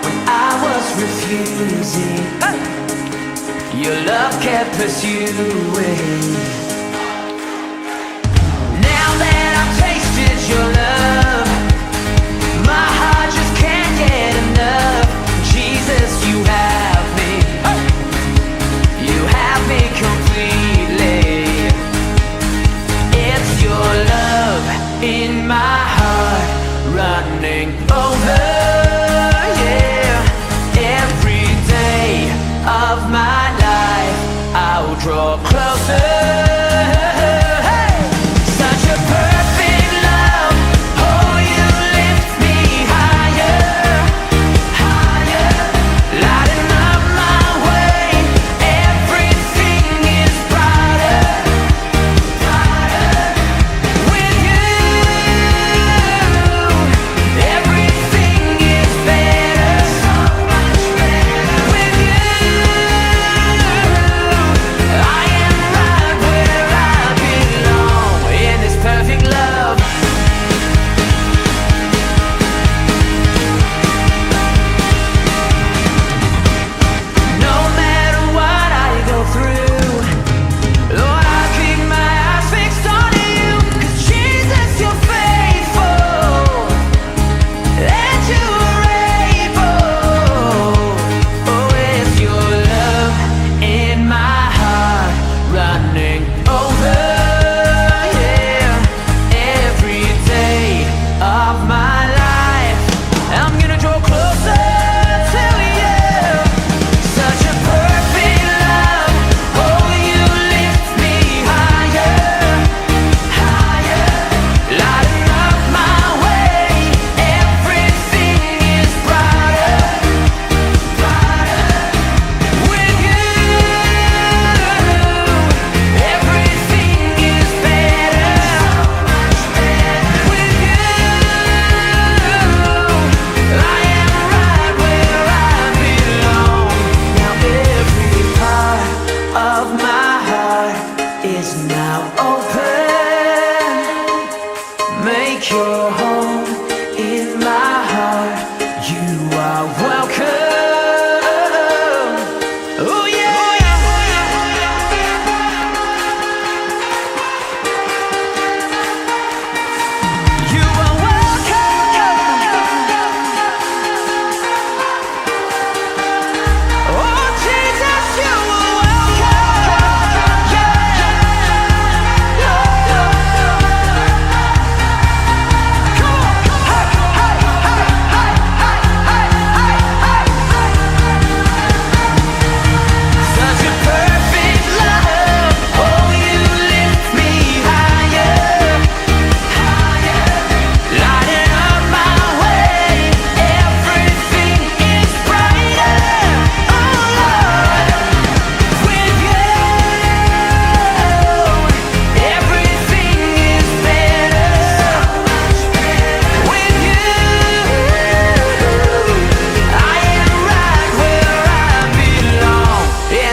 when I was refusing. Your love kept pursuing. Now that I've tasted your love, my heart just can't get enough. Jesus, you have me. You have me completely. It's your love in my heart running over, yeah. Every day of my life I'll draw closer.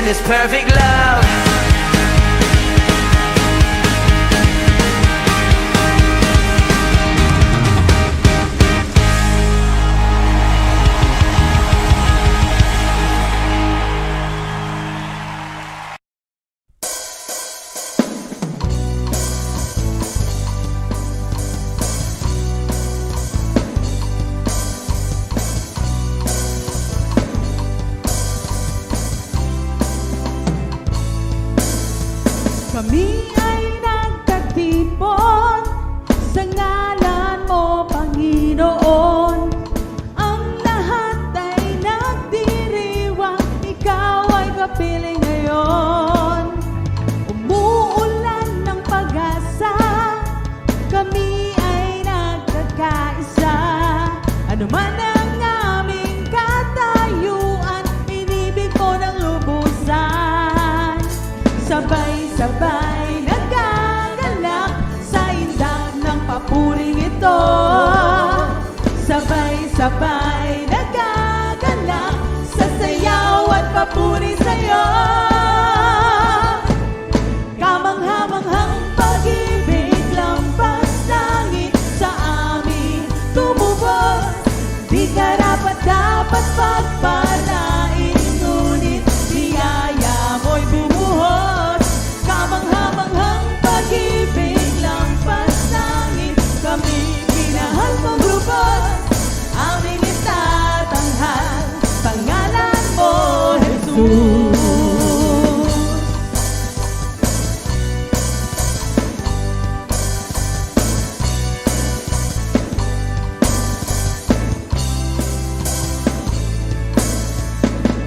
This perfect love. Kami ay nagkatipon sa ngalan mo, Panginoon. Ang lahat ay nagdiriwang, ikaw ay kapiling ngayon. Umuulan ng pag-asa, kami ay nagkakaisa. Ano man ang aming katayuan, inibig mo ng lubusan. Sabay-sabay pagpalain, ngunit biyaya mo'y bumuhos. Kamanghamanghang pag-ibig, lampas langit, kami minahal mong lubos. Aming itatanghal, pangalan mo, Jesus.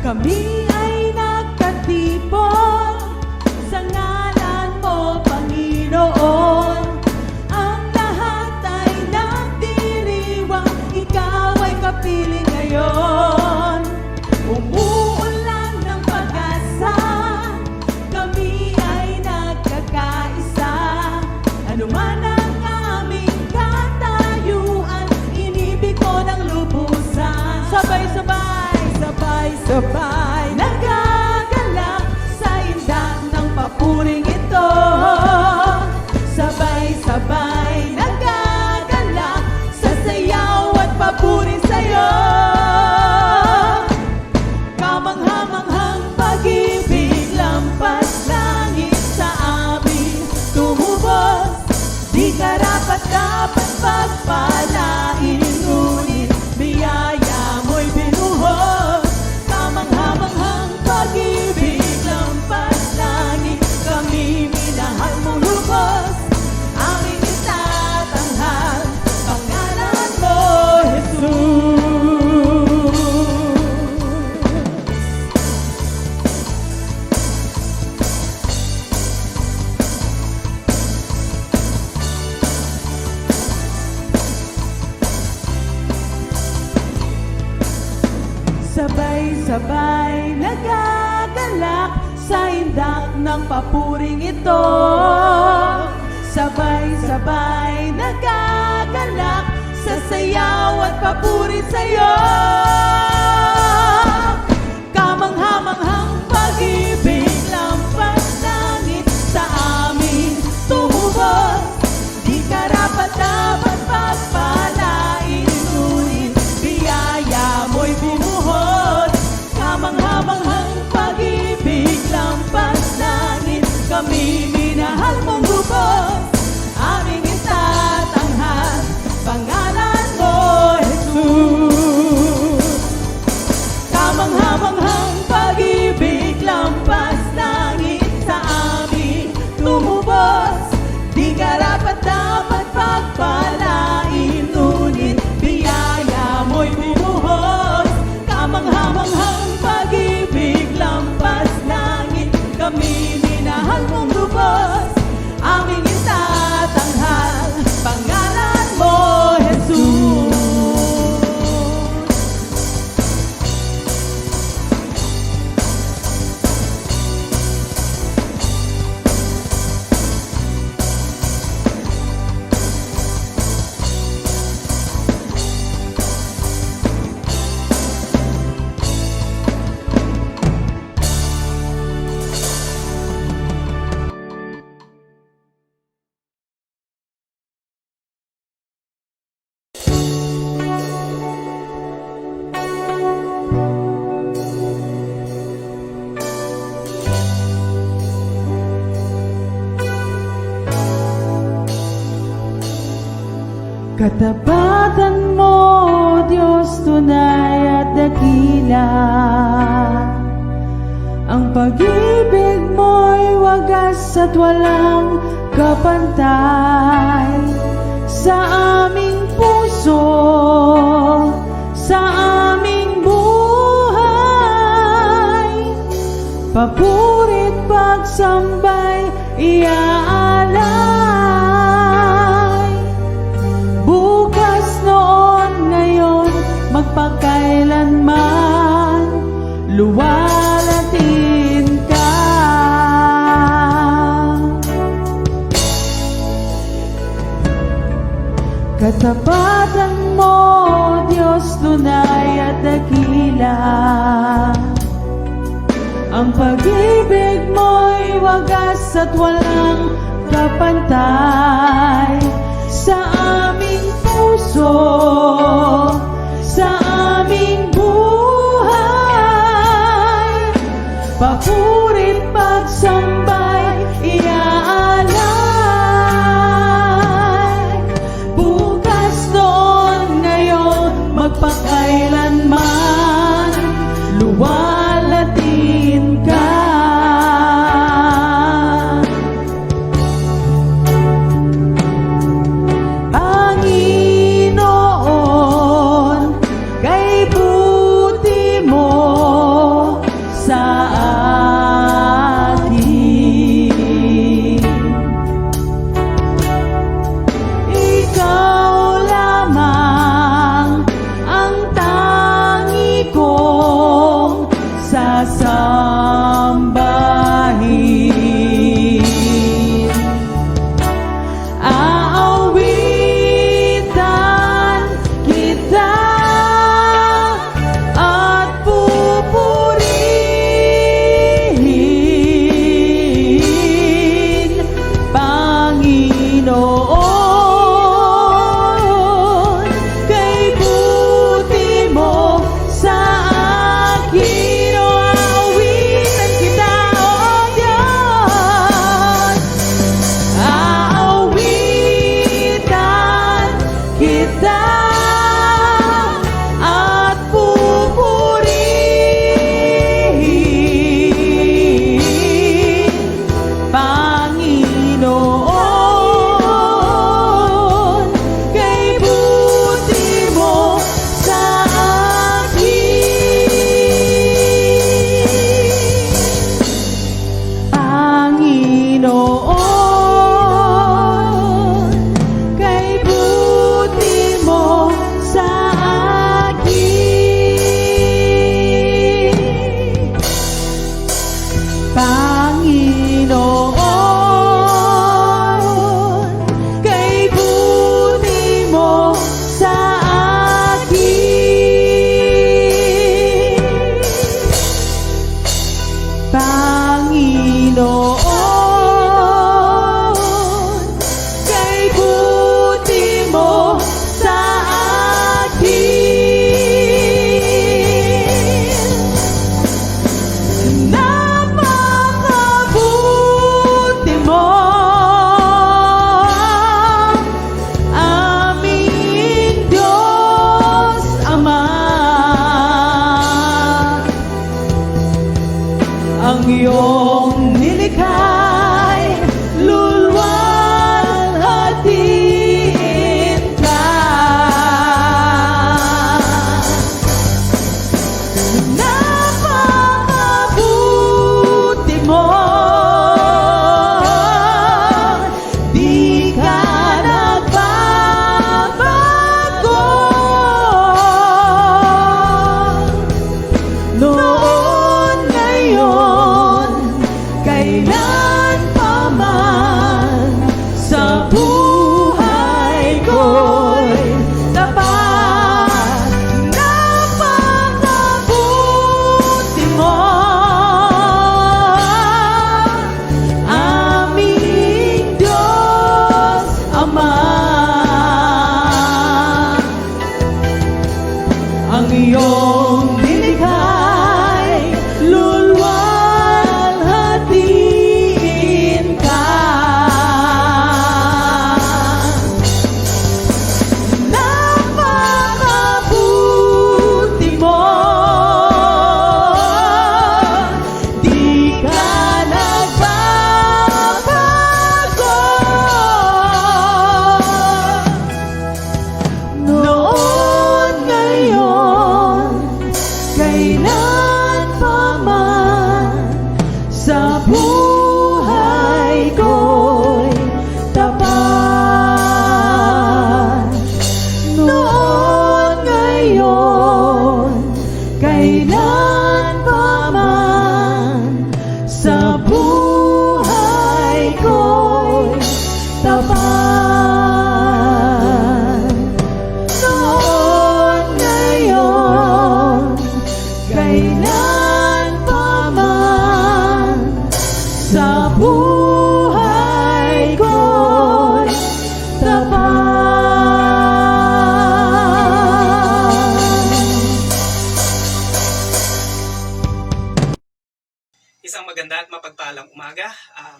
Kami ay nagkatipon sa ngalan mo, Panginoon. Ang lahat ay nagdiriwang, ikaw ay kapiling ngayon. Umuulan ng pag-asa, kami ay nagkakaisa. Ano man ang aming katayuan, inibig mo ng lubusan. Sabay-sabay, sabay-sabay, nagagalak sa indak ng papuring ito. Sabay-sabay, nagagalak sa sayaw at papuri sa'yo. Kamanghamanghang pag-ibig, lampas langit sa amin tumubos. Di karapat-dapat pagpalain, ngunit biyaya mo'y binuhos. Kamanghamanghang pag-ibig, lampas langit, kami minahal mong lubos. Aming itatanghal, pangalan mo, Jesus. Sabay-sabay nagagalak sa indak ng papuring ito. Sabay-sabay nagagalak sa sayaw at papuri sa'yo. Kamanghamanghang pag-ibig, lampas langit sa amin tumubos. Di karapat-dapat pagpalain, ngunit biyaya mo'y bumuhos. Kamanghamanghang pag-ibig, lampas langit, kami minahal mong lubos. Aming itatanghal, pangalan mo, Jesus. Kamanghamanghang pag-ibig, lampas langit sa amin tumubos. Di karapat-dapat pagpalain, ngunit biyaya mo'y bumuhos. Kamanghamanghang pag-ibig, lampas langit, kami minahal mong lubos. Aming itatanghal, pangalan mo, Jesus. Katapatan mo, Diyos, tunay at dakila. Ang pag-ibig mo'y wagas at walang kapantay. Sa aming puso, sa aming buhay, papurit pagsambay iaalay. Bukas, noon, ngayon, magpakailanman, luwalhatin ka. Katapatan mo, Diyos, tunay at dakila. Ang pag-ibig mo'y wagas at walang kapantay. Sa aming puso, sa aming buhay, papurit pagsambay iaalay. Bukas noon ngayon magpakailanman luwalhatin ka. Panginoon, kay buti mo sa akin. Ikaw lamang ang tangi kong sasambahin. Aawitan kita at pupurihin, Panginoon, kay buti mo sa akin. O aawitan kita, O Diyos, aawitan kita at pupurihin, Panginoon, kay buti mo sa akin. Panginoon, kay buti mo sa akin. Panginoon, kay buti mo sa akin. Panginoon, kay buti mo sa akin. Napakabuti mo, aming Diyos Ama. Ang iyong nilikha't luluwalhatiin ka. Napakabuti mo, di ka nagbabago. Noon, ngayon, kailan pa man, sa buhay ko'y tapat. Napakabuti mo, aming Diyos Ama. Ang iyong nilikha't luluwalhatiin ka. Napakabuti mo, di ka nagbabago. Noon, ngayon, kailan pa man, sa buhay ko'y tapat. Noon, ngayon, kailan pa man, sa buhay ko'y tapat. Noon, ngayon, kailan pa man, sa buhay ko'y tapat. Maganda at mapagpalang umaga,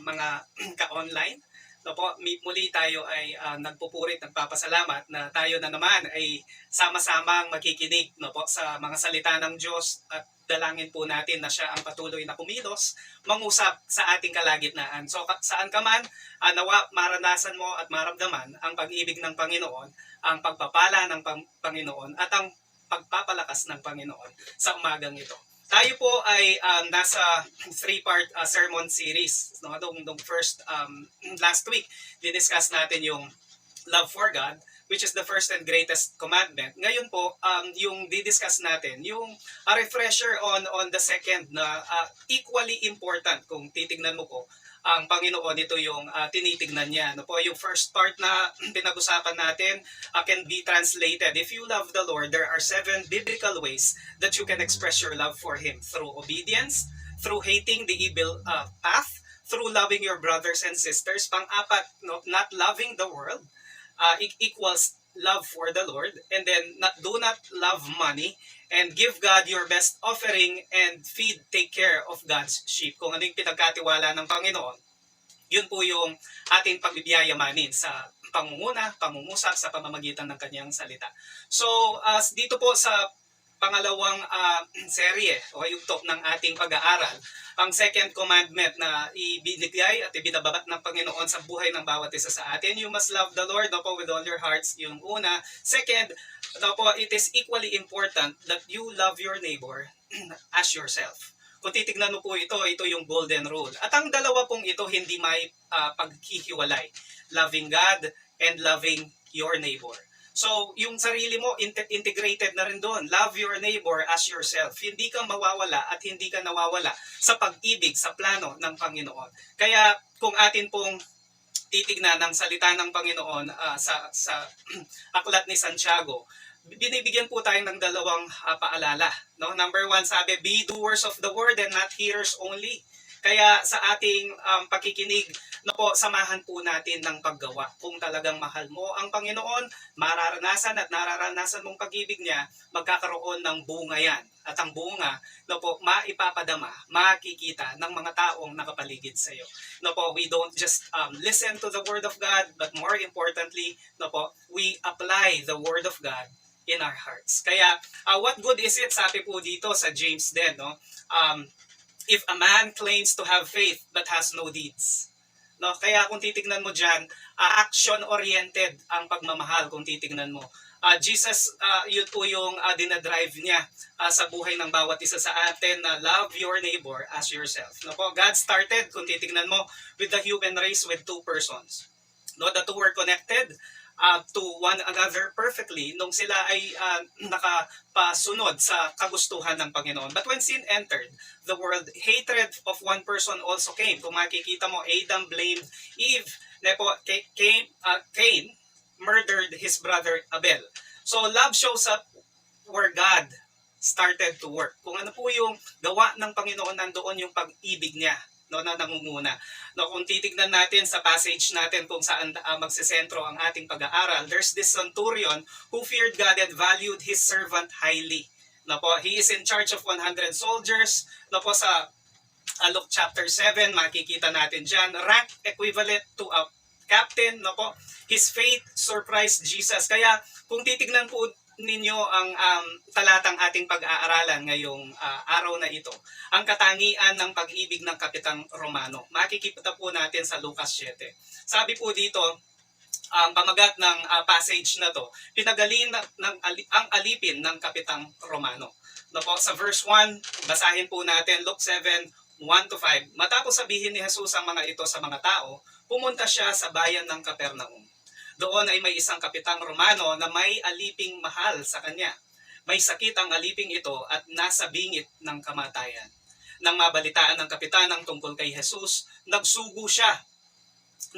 mga ka-online. No po, muli tayo ay nagpupurit, nagpapasalamat na tayo na naman ay sama-samang makikinig, no po, sa mga salita ng Diyos, at dalangin po natin na siya ang patuloy na kumilos, mangusap sa ating kalagitnaan. So saan ka man, nawa maranasan mo at maramdaman ang pag-ibig ng Panginoon, ang pagpapala ng Panginoon, at ang pagpapalakas ng Panginoon sa umagang ito. Tayo po ay nasa 3-part sermon series. No? Nung first, last week, didiscuss natin yung love for God, which is the first and greatest commandment. Ngayon po, yung didiscuss natin, yung refresher on the second na equally important. Kung titignan mo po, ang Panginoon, ito yung tinitignan niya. No po, yung first part na pinag-usapan natin can be translated, if you love the Lord, there are 7 biblical ways that you can express your love for Him. Through obedience, through hating the evil path, through loving your brothers and sisters. Pang-apat, no, not loving the world equals love for the Lord. And then, do not love money, and give God your best offering, and take care of God's sheep. Kung ano yung pinagkatiwala ng Panginoon, yun po yung ating pagbibiyayamanin sa pangunguna, pangungusap sa pamamagitan ng kanyang salita. So, dito po sa pangalawang serye o yugto ng ating pag-aaral, ang second commandment na ibinigay at ibinababat ng Panginoon sa buhay ng bawat isa sa atin, you must love the Lord, no po, with all your hearts, yung una. Second, no po, it is equally important that you love your neighbor as yourself. Kung titignan mo po ito yung golden rule. At ang dalawa pong ito hindi may paghihiwalay. Loving God and loving your neighbor. So, yung sarili mo, integrated na rin doon. Love your neighbor as yourself. Hindi ka mawawala at hindi ka nawawala sa pag-ibig, sa plano ng Panginoon. Kaya, kung atin pong titignan ng salita ng Panginoon sa aklat ni Santiago, binibigyan po tayo ng dalawang paalala. No? Number 1, sabi, be doers of the word and not hearers only. Kaya sa ating pakikinig, no po, samahan po natin ng paggawa. Kung talagang mahal mo ang Panginoon, mararanasan at nararanasan mong pag-ibig niya, magkakaroon ng bunga yan. At ang bunga, no po, maipapadama, makikita ng mga taong nakapaligid sa iyo. No po, we don't just listen to the Word of God, but more importantly, no po, we apply the Word of God in our hearts. Kaya, what good is it, sabi po dito sa James din, no? If a man claims to have faith but has no deeds. No, kaya kung titignan mo diyan, action-oriented ang pagmamahal kung titignan mo. Jesus, yun po yung dinadrive niya sa buhay ng bawat isa sa atin na love your neighbor as yourself. No po, God started, kung titignan mo, with the human race with 2 persons. No, the 2 were connected to one another perfectly nung sila ay nakapasunod sa kagustuhan ng Panginoon. But when sin entered the world, hatred of one person also came. Kung makikita mo, Adam blamed Eve. Cain murdered his brother Abel. So love shows up where God started to work. Kung ano po yung gawa ng Panginoon, nandoon yung pag-ibig niya, no, na nangunguna. No, kung titignan natin sa passage natin kung saan magsesentro ang ating pag-aaral, there's this centurion who feared God and valued his servant highly. No po, he is in charge of 100 soldiers. No po, sa Luke chapter 7, makikita natin dyan, rank equivalent to a captain. No po, his faith surprised Jesus. Kaya kung titignan po ninyo ang talatang ating pag-aaralan ngayong araw na ito, ang katangian ng pag-ibig ng Kapitang Romano. Makikita po natin sa Lucas 7. Sabi po dito, ang pamagat ng passage na to, pinagalin ang alipin ng Kapitang Romano. No po, sa verse 1, basahin po natin Luke 7, 1-5. Matapos sabihin ni Jesus ang mga ito sa mga tao, pumunta siya sa bayan ng Capernaum. Doon ay may isang kapitang Romano na may aliping mahal sa kanya. May sakit ang aliping ito at nasa bingit ng kamatayan. Nang mabalitaan ng kapitanang tungkol kay Jesus, nagsugo siya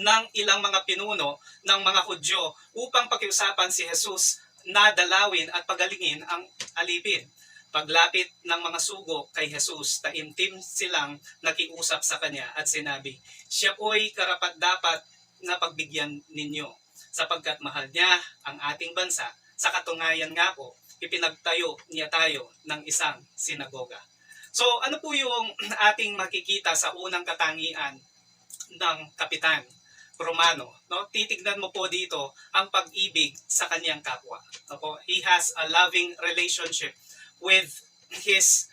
ng ilang mga pinuno ng mga Hudyo upang pakiusapan si Jesus na dalawin at pagalingin ang alipin. Paglapit ng mga sugo kay Jesus, taimtim silang nakiusap sa kanya at sinabi, siya po'y karapat-dapat na pagbigyan ninyo, sapagkat mahal niya ang ating bansa. Sa katunayan nga po, ipinagtayo niya tayo ng isang sinagoga. So ano po yung ating makikita sa unang katangian ng Kapitan Romano? No? Titignan mo po dito ang pag-ibig sa kanyang kapwa. No po? He has a loving relationship with his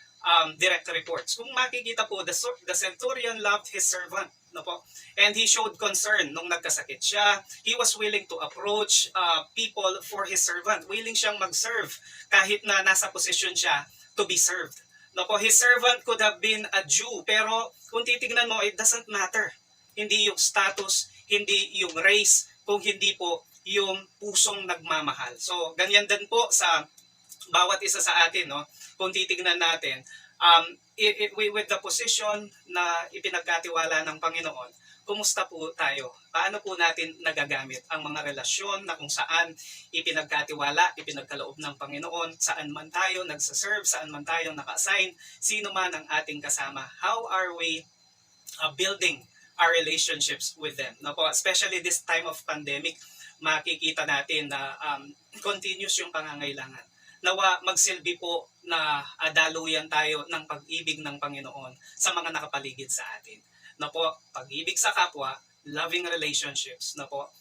direct reports. Kung makikita po, the centurion loved his servant. No po? And he showed concern nung nagkasakit siya. He was willing to approach people for his servant. Willing siyang mag-serve kahit na nasa posisyon siya to be served. No po, his servant could have been a Jew, pero kung titignan mo, it doesn't matter. Hindi yung status, hindi yung race, kung hindi po yung pusong nagmamahal. So, ganyan din po sa bawat isa sa atin, no? Kung titignan natin, with the position na ipinagkatiwala ng Panginoon, kumusta po tayo? Paano po natin nagagamit ang mga relasyon na kung saan ipinagkatiwala, ipinagkaloob ng Panginoon, saan man tayo nagsaserve, saan man tayo naka-assign, sino man ang ating kasama? How are we building our relationships with them? No po, especially this time of pandemic, makikita natin na continuous yung pangangailangan. Nawa magsilbi po na daluyan tayo ng pag-ibig ng Panginoon sa mga nakapaligid sa atin. Na po, pag-ibig sa kapwa, loving relationships, na po,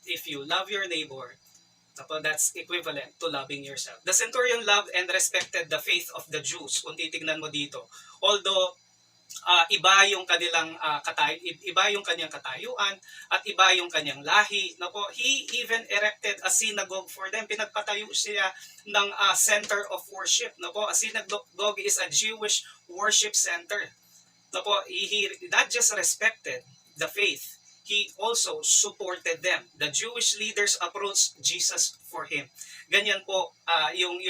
if you love your neighbor, na po, that's equivalent to loving yourself. The centurion loved and respected the faith of the Jews, kung titignan mo dito. Although, iba yung kanilang iba yung kanyang katayuan at iba yung kanyang lahi. Na po, he even erected a synagogue for them. Pinagpatayo siya ng center of worship. Na po, a synagogue is a Jewish worship center. No po, he not just respected the faith, he also supported them. The Jewish leaders approached Jesus for him. Ganyan po yung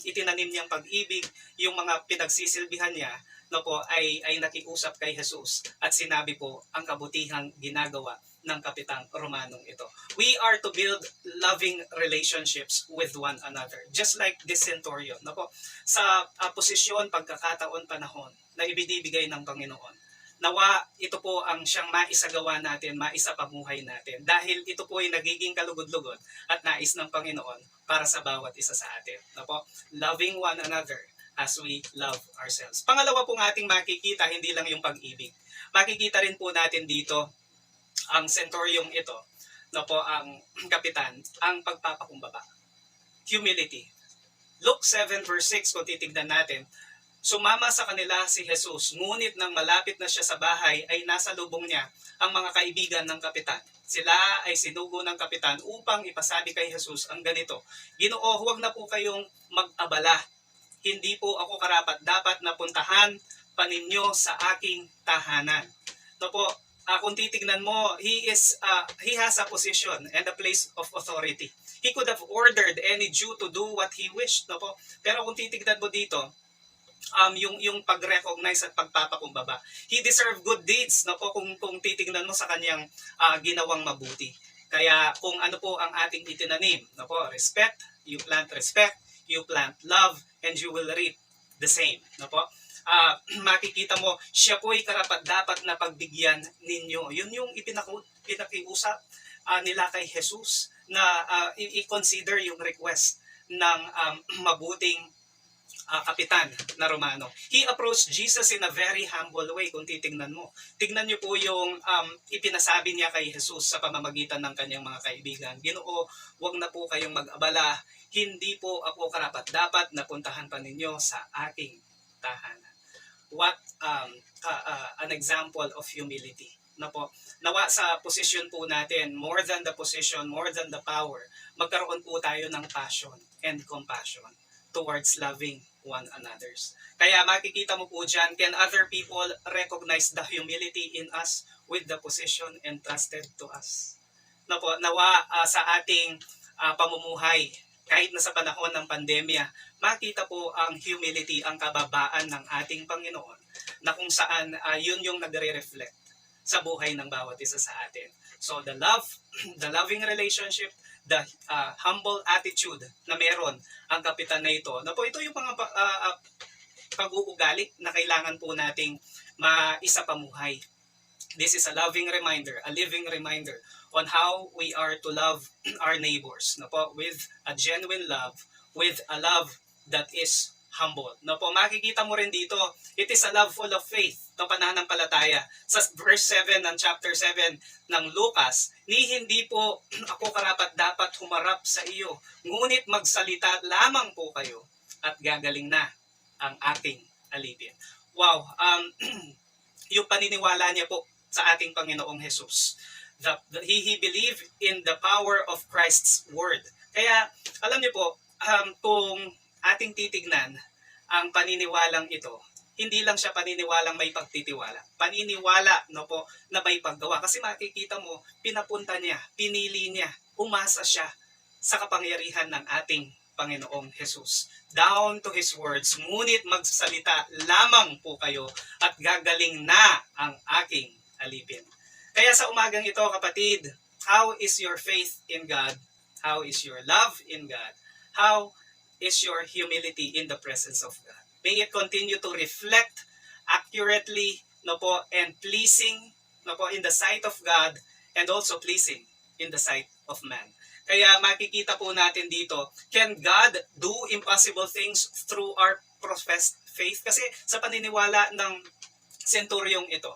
itinanim niyang pag-ibig, yung mga pinagsisilbihan niya, no po, ay nakiusap kay Jesus at sinabi po ang kabutihang ginagawa ng Kapitang Romanong ito. We are to build loving relationships with one another, just like this centurion. No po, sa posisyon, pagkakataon, panahon na ibinibigay ng Panginoon. Nawa, ito po ang siyang maisagawa natin, maisapamuhay natin. Dahil ito po ay nagiging kalugod-lugod at nais ng Panginoon para sa bawat isa sa atin. No po, loving one another as we love ourselves. Pangalawa pong ating makikita, hindi lang yung pag-ibig. Makikita rin po natin dito ang centurion ito, no po, ang kapitan, ang pagpapakumbaba. Humility. Luke 7 verse 6, kung titignan natin, sumama sa kanila si Jesus, ngunit nang malapit na siya sa bahay ay nasa lubong niya ang mga kaibigan ng kapitan. Sila ay sinugo ng kapitan upang ipasabi kay Jesus ang ganito, Ginoo, huwag na po kayong mag-abala. Hindi po ako karapat dapat na puntahan pa ninyo sa aking tahanan. No po, kung titignan mo, he has a position and a place of authority. He could have ordered any Jew to do what he wished. No po? Pero kung titignan mo dito, yung pag-recognize at pagpapakumbaba. He deserved good deeds, no po, kung titingnan mo sa kanyang ginawang mabuti. Kaya kung ano po ang ating itinanim, no po, respect, you plant love, and you will reap the same, no po. Makikita mo, siya po ay karapat-dapat na pagbigyan ninyo. Yun yung pinakiusap nila kay Jesus na i-consider yung request ng mabuting kapitan na Romano. He approached Jesus in a very humble way, kung titignan mo. Tignan niyo po yung ipinasabi niya kay Jesus sa pamamagitan ng kanyang mga kaibigan. Ginoo, huwag na po kayong mag-abala. Hindi po ako karapat-dapat na puntahan pa ninyo sa aking tahanan. What an example of humility. Na po, nawa sa posisyon po natin, more than the position, more than the power, magkaroon po tayo ng passion and compassion towards loving one another's. Kaya makikita mo po dyan, can other people recognize the humility in us with the position entrusted to us? Na po, nawa sa ating pamumuhay, kahit na sa panahon ng pandemya, makita po ang humility, ang kababaan ng ating Panginoon, na kung saan yun yung nagre-reflect sa buhay ng bawat isa sa atin. So the love, the loving relationship, the humble attitude na meron ang kapitan na ito. Na po, ito yung mga pag-uugali na kailangan po nating maisapamuhay. This is a loving reminder, a living reminder on how we are to love our neighbors. Na po, with a genuine love, with a love that is humble. No po, makikita mo rin dito, it is a love full of faith, no, pananampalataya. Sa verse 7 ng chapter 7 ng Lucas, ni hindi po ako karapat dapat humarap sa iyo, ngunit magsalita lamang po kayo at gagaling na ang ating alipin. Wow, yung paniniwala niya po sa ating Panginoong Jesus. He believed in the power of Christ's word. Kaya, alam niyo po, kung ating titignan ang paniniwalang ito, hindi lang siya paniniwalang may pagtitiwala. Paniniwala, no po, na may paggawa. Kasi makikita mo, pinapunta niya, pinili niya, umasa siya sa kapangyarihan ng ating Panginoong Jesus. Down to His words, ngunit magsalita lamang po kayo at gagaling na ang aking alipin. Kaya sa umagang ito, kapatid, how is your faith in God? How is your love in God? How is your humility in the presence of God? May it continue to reflect accurately, no po, and pleasing, no po, in the sight of God, and also pleasing in the sight of man. Kaya makikita po natin dito, can God do impossible things through our professed faith? Kasi sa paniniwala ng senturyong ito,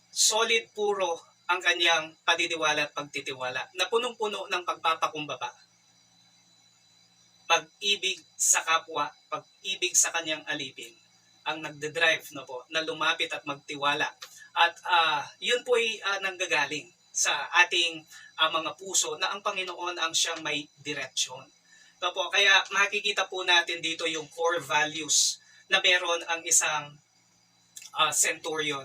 solid puro ang kanyang paniniwala at pagtitiwala, na punong-puno ng pagpapakumbaba, pag-ibig sa kapwa, pag-ibig sa kanyang alipin, ang nagde-drive, no po, na lumapit at magtiwala. At yun po ay nanggagaling sa ating mga puso na ang Panginoon ang siyang may direksyon. No po, kaya makikita po natin dito yung core values na meron ang isang centurion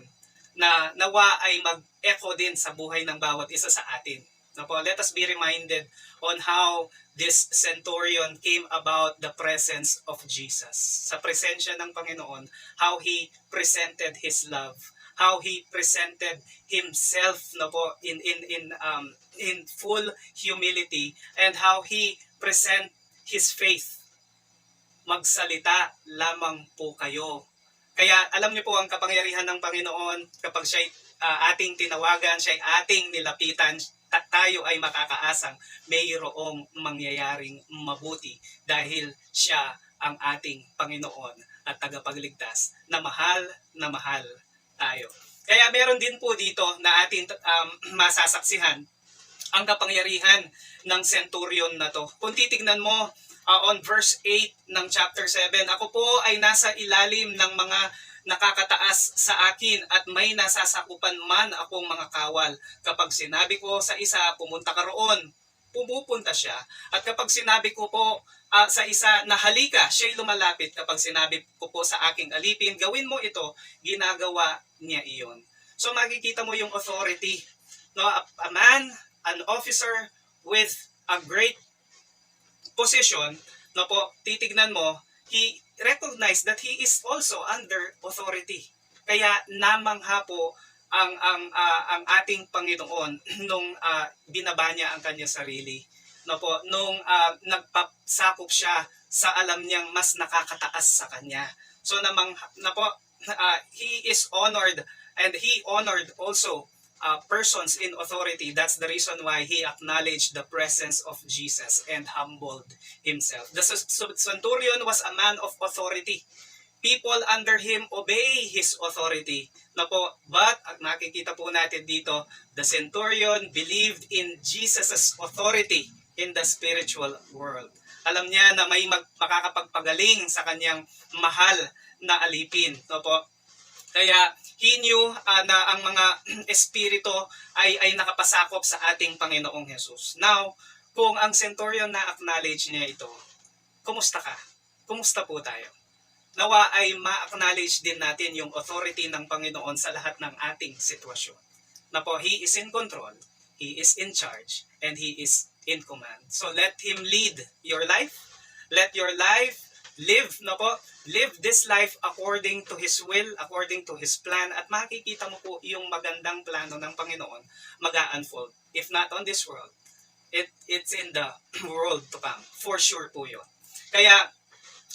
na nawa ay mag-echo din sa buhay ng bawat isa sa atin. No po, let us be reminded on how this centurion came about the presence of Jesus. Sa presensya ng Panginoon, how He presented His love, how He presented Himself, no po, in full humility, and how He present His faith. Magsalita lamang po kayo. Kaya alam niyo po ang kapangyarihan ng Panginoon kapag siya ating tinawagan, siya ating nilapitan, tayo ay makakaasang mayroong mangyayaring mabuti dahil siya ang ating Panginoon at tagapagligtas na mahal tayo. Kaya meron din po dito na ating masasaksihan ang kapangyarihan ng centurion na to. Kung titignan mo on verse 8 ng chapter 7, ako po ay nasa ilalim ng mga nakakataas sa akin at may nasasakupan man akong mga kawal. Kapag sinabi ko sa isa, pumunta ka roon, pumupunta siya. At kapag sinabi ko po sa isa na halika, siya'y lumalapit. Kapag sinabi ko po sa aking alipin, gawin mo ito, ginagawa niya iyon. So makikita mo yung authority. No? A man, an officer with a great position, no po, titignan mo, he recognized that he is also under authority. Kaya namangha po ang ating Panginoon nung binaba niya ang kanyang sarili. No po, nung nagpasakop siya sa alam niyang mas nakakataas sa kanya. So he is honored, and he honored also persons in authority. That's the reason why he acknowledged the presence of Jesus and humbled himself. The centurion was a man of authority. People under him obey his authority. Na po, but nakikita po natin dito, the centurion believed in Jesus' authority in the spiritual world. Alam niya na may makakapagpagaling sa kanyang mahal na alipin. No po? Kaya he knew na ang mga espiritu ay nakapasakop sa ating Panginoong Jesus. Now, kung ang centurion na-acknowledge niya ito, kumusta ka? Kumusta po tayo? Nawa ay ma-acknowledge din natin yung authority ng Panginoon sa lahat ng ating sitwasyon. Na po, He is in control, He is in charge, and He is in command. So let Him lead your life. Let your life live this life according to His will, according to His plan, at makikita mo po yung magandang plano ng Panginoon mag-unfold. If not on this world, it's in the world to come. For sure po yun. Kaya,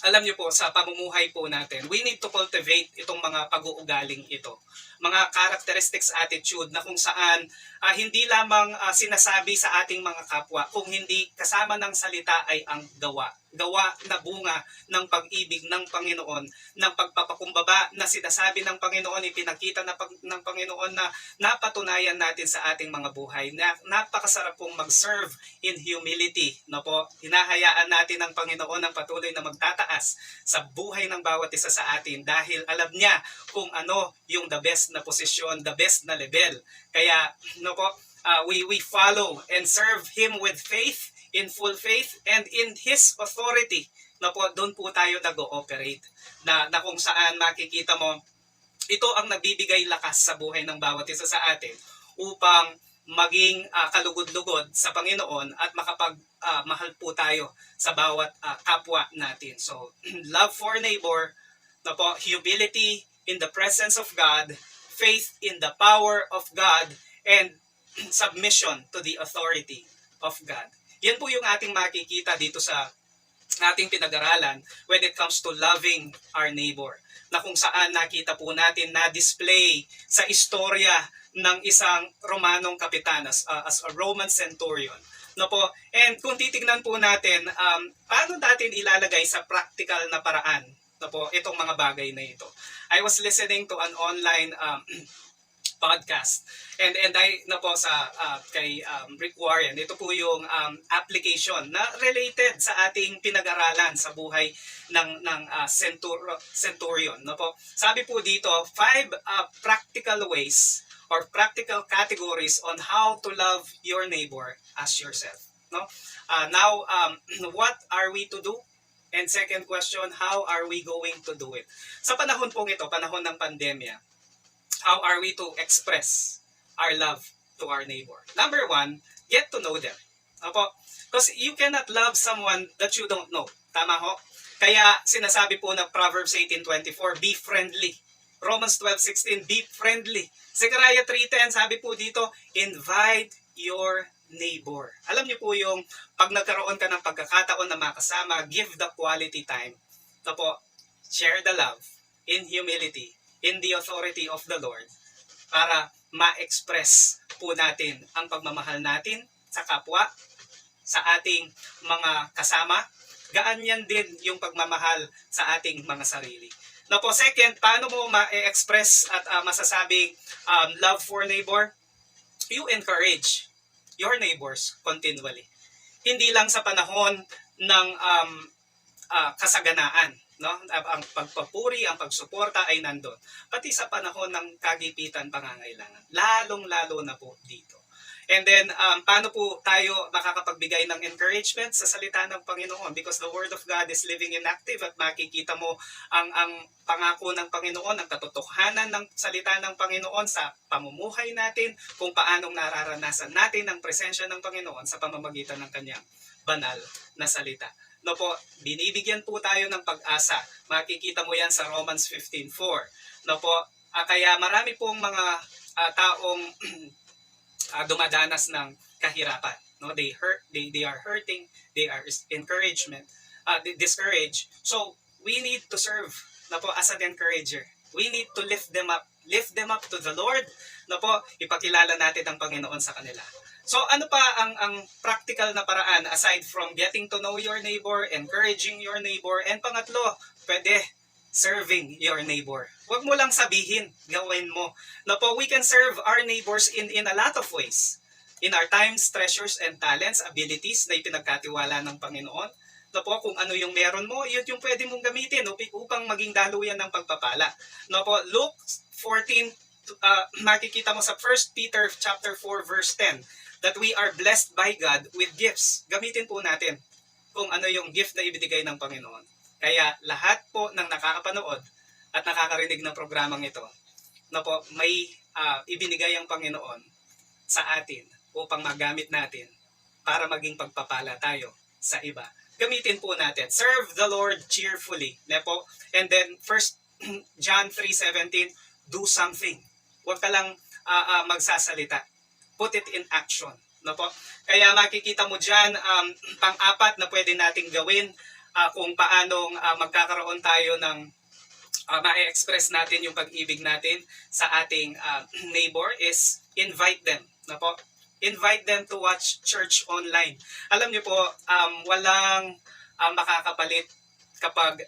alam niyo po, sa pamumuhay po natin, we need to cultivate itong mga pag-uugaling ito. Mga characteristics, attitude na kung saan hindi lamang sinasabi sa ating mga kapwa, kung hindi kasama ng salita ay ang gawa. gawa na bunga ng pag-ibig ng Panginoon, ng pagpapakumbaba na sinasabi ng Panginoon, ipinakita ng Panginoon na napatunayan natin sa ating mga buhay. Na napakasarap pong mag-serve in humility. No po, hinahayaan natin ng Panginoon ang patuloy na magtataas sa buhay ng bawat isa sa atin dahil alam niya kung ano yung the best na posisyon, the best na level. Kaya, no po, we follow and serve Him with faith, in full faith, and in His authority. Na po, doon po tayo nag-ooperate. Na kung saan makikita mo, ito ang nagbibigay lakas sa buhay ng bawat isa sa atin upang maging kalugod-lugod sa Panginoon at makapag-mahal po tayo sa bawat kapwa natin. So, love for neighbor, na po, humility in the presence of God, faith in the power of God, and submission to the authority of God. Yan po yung ating makikita dito sa ating pinag-aralan when it comes to loving our neighbor. Na kung saan nakita po natin na display sa istorya ng isang Romanong kapitan as a Roman centurion. No po, and kung titignan po natin, paano natin ilalagay sa practical na paraan, no po, itong mga bagay na ito. I was listening to an online podcast. And I na po sa kay Rick Warren, ito po yung application na related sa ating pinag-aralan sa buhay ng centurion, no po. Sabi po dito, 5 practical ways or practical categories on how to love your neighbor as yourself, no? Now, what are we to do? And second question, how are we going to do it? Sa panahon pong ito, panahon ng pandemya, how are we to express our love to our neighbor? Number 1, get to know them. Opo? Because you cannot love someone that you don't know. Tama ho? Kaya sinasabi po ng Proverbs 18:24, be friendly. Romans 12:16, be friendly. Zechariah 3:10, sabi po dito, invite your neighbor. Alam niyo po yung pag nagkaroon ka ng pagkakataon na makasama, give the quality time. Opo? Share the love in humility, in the authority of the Lord, para ma-express po natin ang pagmamahal natin sa kapwa, sa ating mga kasama. Gaan yan din yung pagmamahal sa ating mga sarili. Now po, second, paano mo ma-express at masasabing love for neighbor? You encourage your neighbors continually. Hindi lang sa panahon ng kasaganaan, no? Ang pagpapuri, ang pagsuporta ay nandun. Pati sa panahon ng kagipitan, pangangailangan. Lalong-lalo na po dito. And then, paano po tayo makakapagbigay ng encouragement sa salita ng Panginoon? Because the Word of God is living and active at makikita mo ang pangako ng Panginoon, ang katotohanan ng salita ng Panginoon sa pamumuhay natin, kung paanong nararanasan natin ang presensya ng Panginoon sa pamamagitan ng Kanyang banal na salita. No po, binibigyan po tayo ng pag-asa. Makikita mo yan sa Romans 15:4. No po, kaya marami pong mga taong dumadanas ng kahirapan. No, they are hurting, they are discouraged. So, we need to serve na po as an encourager. We need to lift them up to the Lord. Na po, ipakilala natin ang Panginoon sa kanila. So, ano pa ang practical na paraan aside from getting to know your neighbor, encouraging your neighbor, and pangatlo, pwede serving your neighbor. Huwag mo lang sabihin, gawin mo. Na po, we can serve our neighbors in a lot of ways. In our times, treasures, and talents, abilities na ipinagkatiwala ng Panginoon. Na po, kung ano yung meron mo, yun yung pwede mong gamitin upang maging daluyan ng pagpapala. Na po, Luke 14, makikita mo sa 1 Peter chapter 4 verse 10 that we are blessed by God with gifts. Gamitin po natin kung ano yung gift na ibinigay ng Panginoon. Kaya lahat po ng nakakapanood at nakakarinig ng programang ito, na po, may ibinigay ang Panginoon sa atin upang magamit natin para maging pagpapala tayo sa iba. Gamitin po natin. Serve the Lord cheerfully. Na po? And then 1 John 3:17, do something. Huwag ka lang magsasalita. Put it in action. No po? Kaya makikita mo dyan, pang-apat na pwede nating gawin kung paanong magkakaroon tayo ng ma-express natin yung pag-ibig natin sa ating neighbor is invite them. No po? Invite them to watch church online. Alam niyo po, walang makakapalit kapag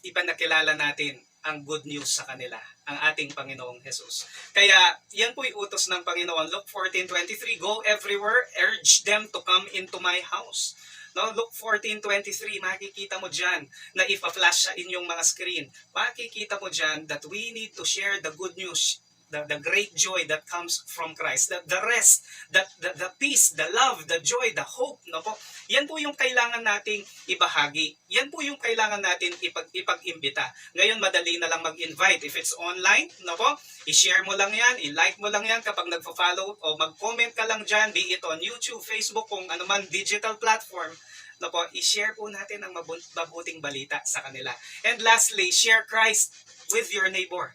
ipanakilala natin ang good news sa kanila, ang ating Panginoong Jesus. Kaya yan po yung utos ng Panginoon. Luke 14:23, go everywhere, urge them to come into my house. No, Luke 14:23, makikita mo dyan na ipa-flash sa inyong mga screen. Makikita mo dyan that we need to share the good news, the great joy that comes from Christ, the rest, the peace, the love, the joy, the hope, no po. Yan po yung kailangan nating ibahagi. Yan po yung kailangan natin ipag-imbita. Ngayon, madali na lang mag-invite. If it's online, no po, i-share mo lang yan, i-like mo lang yan kapag nagfo-follow o mag-comment ka lang dyan, be it on YouTube, Facebook, kung ano man digital platform, no po, i-share po natin ang mabuting balita sa kanila. And lastly, share Christ with your neighbor.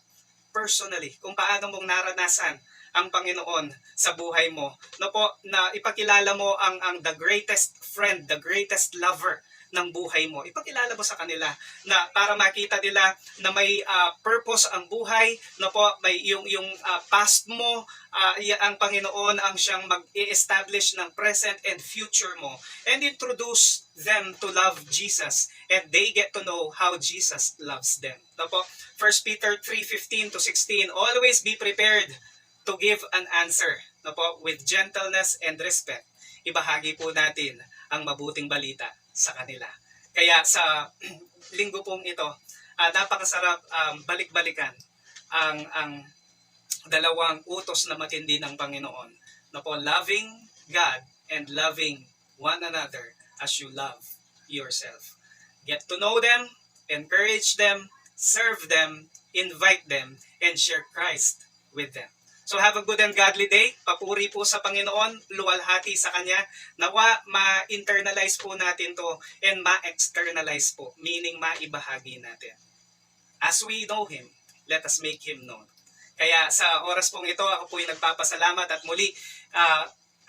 Personally, kung paano mong naranasan ang Panginoon sa buhay mo. No po, na ipakilala mo ang the greatest friend, the greatest lover ng buhay mo. Ipakilala mo sa kanila na para makita nila na may purpose ang buhay, no po, may yung past mo, ang Panginoon ang siyang mag-i-establish ng present and future mo, and introduce them to love Jesus, and they get to know how Jesus loves them. No po, 1 Peter 3:15-16, always be prepared to give an answer, no po, with gentleness and respect. Ibahagi po natin ang mabuting balita sa kanila. Kaya sa linggo pong ito, napakasarap balik-balikan ang dalawang utos na matindi ng Panginoon. No po, loving God and loving one another as you love yourself. Get to know them, encourage them, serve them, invite them, and share Christ with them. So have a good and godly day. Papuri po sa Panginoon, luwalhati sa Kanya. Nawa ma-internalize po natin to and ma-externalize po, meaning maibahagi natin. As we know Him, let us make Him known. Kaya sa oras pong ito, ako po ay nagpapasalamat at muli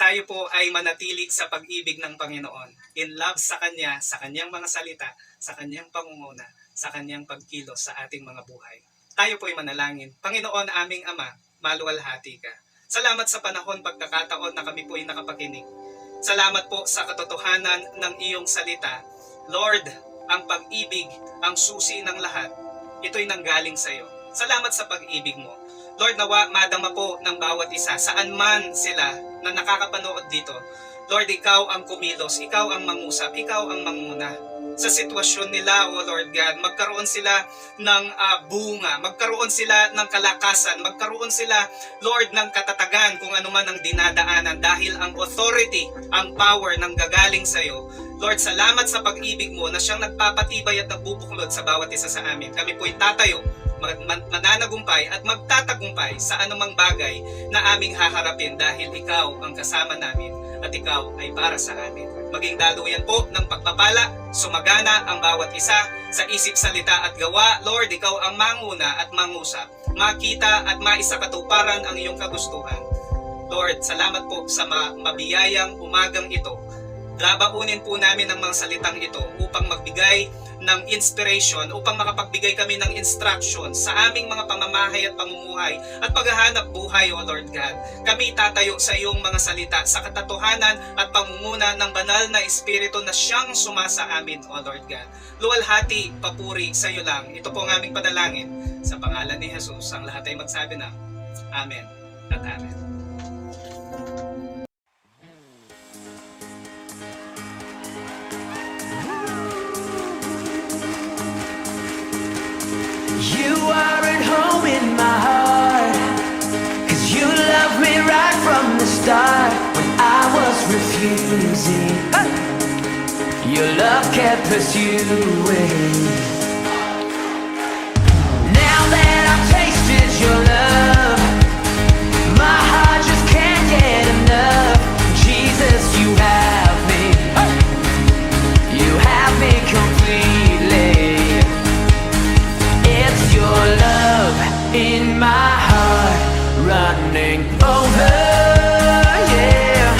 tayo po ay manatili sa pag-ibig ng Panginoon. In love sa Kanya, sa Kanyang mga salita, sa Kanyang pangunguna, sa Kanyang pagkilos sa ating mga buhay. Tayo po ay manalangin. Panginoon, aming Ama, maluwalhati ka. Salamat sa panahon, pagkakataon na kami po ay nakapakinig. Salamat po sa katotohanan ng iyong salita. Lord, ang pag-ibig, ang susi ng lahat, ito'y nanggaling sa iyo. Salamat sa pag-ibig mo. Lord, nawa madama po ng bawat isa, saan man sila na nakakapanood dito. Lord, ikaw ang kumilos, ikaw ang mangusap, ikaw ang manguna. Sa sitwasyon nila, O Lord God, magkaroon sila ng bunga, magkaroon sila ng kalakasan, magkaroon sila, Lord, ng katatagan kung ano man ang dinadaanan dahil ang authority, ang power nang gagaling sa iyo. Lord, salamat sa pag-ibig mo na siyang nagpapatibay at nagbubuklod sa bawat isa sa amin. Kami po'y tatayo, mananagumpay at magtatagumpay sa anumang bagay na aming haharapin dahil ikaw ang kasama namin at ikaw ay para sa amin. Maging daluyan po ng pagpapala, sumagana ang bawat isa sa isip, salita at gawa. Lord, ikaw ang manguna at mangusap, makita at maisakatuparan ang iyong kagustuhan. Lord, salamat po sa mabiyayang umagang ito. Labaunin po namin ang mga salitang ito upang magbigay ng inspiration, upang makapagbigay kami ng instruction sa aming mga pamamahay at pamumuhay at paghahanap buhay, O Lord God. Kami tatayo sa iyong mga salita sa katotohanan at pamumuna ng banal na Espiritu na siyang sumasa amin, O Lord God. Luwalhati, papuri sa iyo lang. Ito po ang aming panalangin. Sa pangalan ni Jesus, ang lahat ay magsabi ng Amen at Amen. You are at home in my heart, 'cause you loved me right from the start. When I was refusing, your love kept pursuing. Now that I've tasted your love, my heart just can't get enough. Jesus, you have me, you have me completely. It's your love in my heart running over, yeah.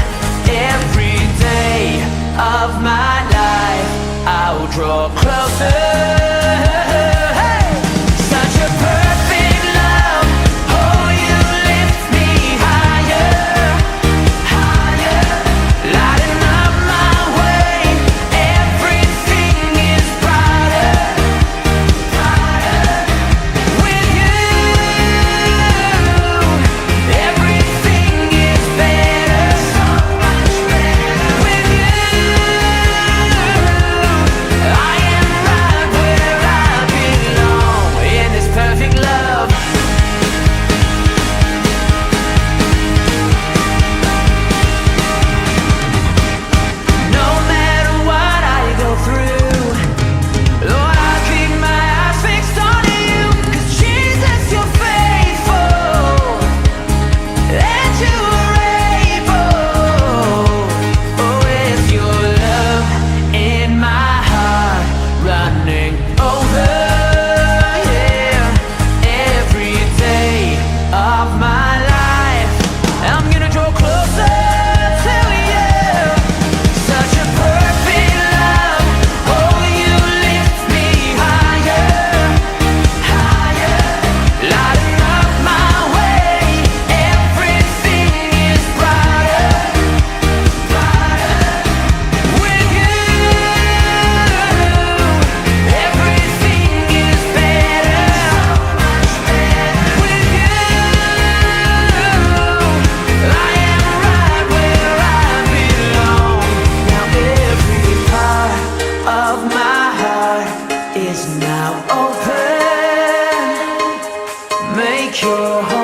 Every day of my life I'll draw closer. Hey! Such a perfect love, oh, you lift me higher, higher, lighting up my way. Everything take your